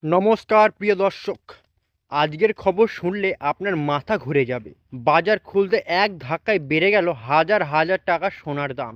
নমস্কার প্রিয় দর্শক। আজকের খবর শুনলে আপনার মাথা ঘুরে যাবে। বাজার খুলতে এক ধাক্কায় বেড়ে গেল হাজার হাজার টাকা সোনার দাম।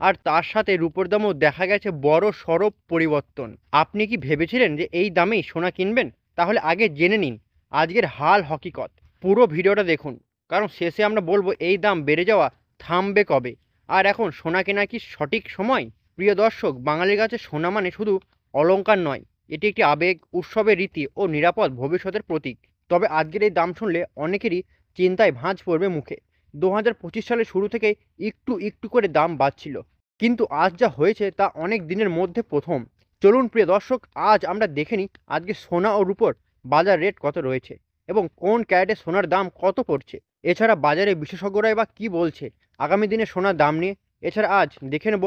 আর তার সাথে রূপোর দামও দেখা গেছে বড় সড় পরিবর্তন। আপনি কি ভেবেছিলেন যে এই দামেই সোনা কিনবেন? তাহলে আগে জেনে নিন আজকের হাল হকিকত। পুরো ভিডিওটা দেখুন, কারণ শেষে আমরা বলবো এই দাম বেড়ে যাওয়া থামবে কবে, আর এখন সোনা কেনা কি সঠিক সময়। প্রিয় দর্শক, বাঙালির কাছে সোনা মানে শুধু অলংকার নয়, এটি একটি আবেগ, উৎসবের রীতি ও নিরাপদ ভবিষ্যতের প্রতীক। তবে আজকের এই দাম শুনলে অনেকেরই চিন্তায় ভাঁজ পড়বে মুখে। 2025 সালের শুরু থেকে একটু একটু করে দাম বাড়ছিল, কিন্তু আজ যা হয়েছে তা অনেক দিনের মধ্যে প্রথম। চলুন প্রিয় দর্শক, আজ আমরা দেখে নিই আজকে সোনা ও রূপোর বাজার রেট কত রয়েছে এবং কোন ক্যারেটে সোনার দাম কত পড়ছে। এছাড়া বাজারে বিশেষজ্ঞরাই বা কী বলছে আগামী দিনে সোনার দাম নিয়ে। এছাড়া আজ দেখে নেব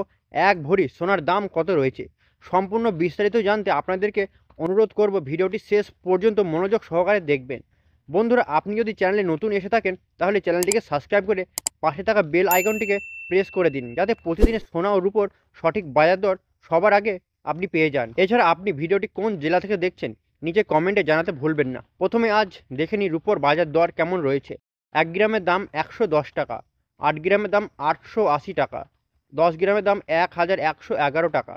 এক ভরি সোনার দাম কত রয়েছে। সম্পূর্ণ বিস্তারিত জানতে আপনাদেরকে অনুরোধ করব ভিডিওটি শেষ পর্যন্ত মনোযোগ সহকারে দেখবেন। বন্ধুরা, আপনি যদি চ্যানেলে নতুন এসে থাকেন তাহলে চ্যানেলটিকে সাবস্ক্রাইব করে পাশে থাকা বেল আইকনটিকে প্রেস করে দিন, যাতে প্রতিদিনের সোনা ও রূপোর সঠিক বাজার দর সবার আগে আপনি পেয়ে যান। এছাড়া আপনি ভিডিওটি কোন জেলা থেকে দেখছেন নিচে কমেন্টে জানাতে ভুলবেন না। প্রথমে আজ দেখে নিই রূপোর বাজার দর কেমন রয়েছে। 1 গ্রামের দাম 110 টাকা, 8 গ্রামের দাম 880 টাকা, 10 গ্রামের দাম 1111 টাকা,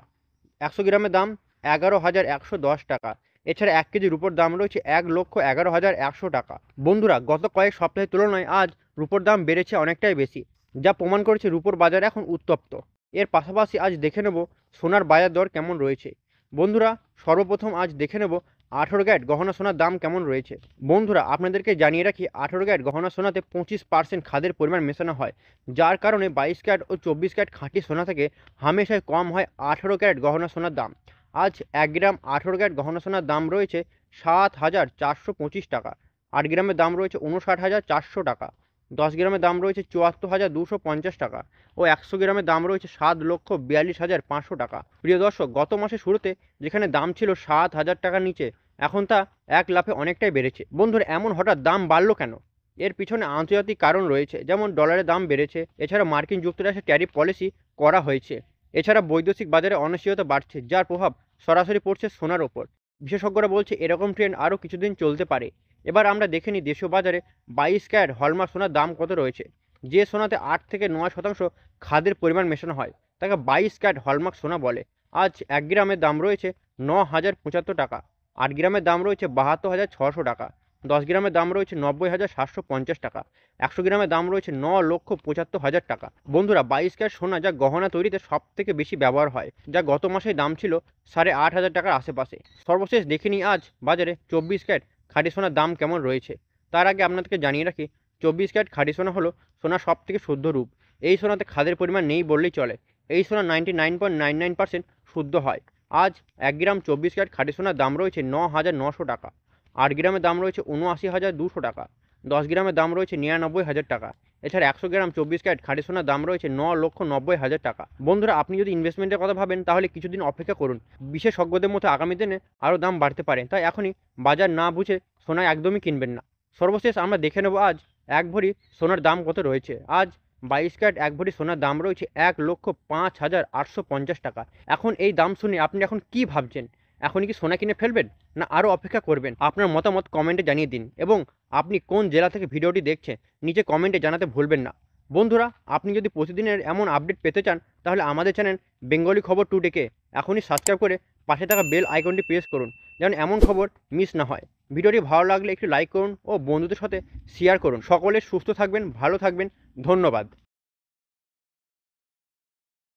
100 গ্রামের দাম 11,110 টাকা। এছাড়া 1 কেজি রূপোর দাম রয়েছে 1,11,100 টাকা। বন্ধুরা, গত কয়েক সপ্তাহের তুলনায় আজ রূপোর দাম বেড়েছে অনেকটাই বেশি, যা প্রমাণ করেছে রূপোর বাজার এখন উত্তপ্ত। এর পাশাপাশি আজ দেখে নেব সোনার বাজার দর কেমন রয়েছে। বন্ধুরা, সর্বপ্রথম আজ দেখে নেব 18 ক্যারেট গহনা সোনার দাম কেমন রয়েছে। বন্ধুরা, আপনাদেরকে জানিয়ে রাখি 18 ক্যারেট গহনা সোনাতে 25% খাদের পরিমাণ মেশানো হয়, যার কারণে 22 ক্যারেট ও 24 ক্যারেট খাঁটি সোনা থেকে হামেশাই কম হয় 18 ক্যারেট গহনা সোনার দাম। আজ 1 গ্রাম 18 ক্যারেট গহনা সোনার দাম রয়েছে 7,425 টাকা, 8 গ্রামের দাম রয়েছে 59,400 টাকা, 10 গ্রামের দাম রয়েছে 74,250 টাকা ও 100 গ্রামের দাম রয়েছে 7,42,500 টাকা। প্রিয় দর্শক, গত মাসের শুরুতে যেখানে দাম ছিল 7,000 টাকার নিচে, এখন তা এক লাফে অনেকটাই বেড়েছে। বন্ধুরা, এমন হঠাৎ দাম বাড়লো কেন? এর পিছনে আন্তর্জাতিক কারণ রয়েছে, যেমন ডলারের দাম বেড়েছে, এছাড়া মার্কিন যুক্তরাষ্ট্রে ট্যারিফ পলিসি করা হয়েছে। এছাড়া বৈদেশিক বাজারে অনিশ্চয়তা বাড়ছে, যার প্রভাব সরাসরি পড়ছে সোনার ওপর। বিশেষজ্ঞরা বলছে এরকম ট্রেন্ড আরও কিছুদিন চলতে পারে। এবার আমরা দেখে নিই দেশীয় বাজারে 22 ক্যারেট হলমার্ক সোনার দাম কত রয়েছে। যে সোনাতে 8 থেকে 9% খাদের পরিমাণ মেশানো হয় তাকে 22 ক্যারেট হলমার্ক সোনা বলে। আজ 1 গ্রামের দাম রয়েছে 9,075 টাকা, 8 গ্রামের দাম রয়েছে 72,600 টাকা, 10 গ্রামের দাম রয়েছে 90,750 টাকা, 100 গ্রামের দাম রয়েছে 9,75,000 টাকা। বন্ধুরা, 22 ক্যারেট সোনা যা গহনা তৈরিতে সব থেকে বেশি ব্যবহার হয়, যা গত মাসে দাম ছিল 8,500 টাকার আশেপাশে। সর্বশেষ দেখে নিই আজ বাজারে 24 ক্যারেট খাঁটি সোনার দাম কেমন রয়েছে। তার আগে আপনাদেরকে জানিয়ে রাখি 24 ক্যারেট খাঁটি সোনা হলো সোনার সব থেকে শুদ্ধ রূপ। এই সোনাতে খাদের পরিমাণ নেই বললেই চলে। এই সোনা 99.99% শুদ্ধ হয়। আজ 1 গ্রাম 24 ক্যারেট খাঁটি সোনার দাম রয়েছে 9,900 টাকা, 8 গ্রামের দাম রয়েছে 79,200 টাকা, 10 গ্রামের দাম রয়েছে 99,000 টাকা। এছাড়া 100 গ্রাম 24 ক্যারেট খাঁটি সোনার দাম রয়েছে 9,90,000 টাকা। বন্ধুরা, আপনি যদি ইনভেস্টমেন্টের কথা ভাবেন তাহলে কিছুদিন অপেক্ষা করুন। বিশেষজ্ঞদের মতো আগামী দিনে আরও দাম বাড়তে পারে, তাই এখনই বাজার না বুঝে সোনা একদমই কিনবেন না। সর্বশেষ আমরা দেখে নেব আজ এক ভরি সোনার দাম কত রয়েছে। আজ 22 ক্যারেট এক ভরি সোনার দাম রয়েছে 1,05,850 টাকা। এখন এই দাম শুনে আপনি এখন কি ভাবছেন? এখনই কি সোনা কিনে ফেলবেন, না আরও অপেক্ষা করবেন? আপনার মতামত কমেন্টে জানিয়ে দিন এবং আপনি কোন জেলা থেকে ভিডিওটি দেখছেন নিচে কমেন্টে জানাতে ভুলবেন না। বন্ধুরা, আপনি যদি প্রতিদিনের এমন আপডেট পেতে চান তাহলে আমাদের চ্যানেল বেঙ্গলি খবর টুডেকে এখনই সাবস্ক্রাইব করে পাশে থাকা বেল আইকনটি প্রেস করুন, যেন এমন খবর মিস না হয়। ভিডিওটি ভালো লাগলে একটু লাইক করুন ও বন্ধুদের সাথে শেয়ার করুন। সকলে সুস্থ থাকবেন, ভালো থাকবেন। ধন্যবাদ।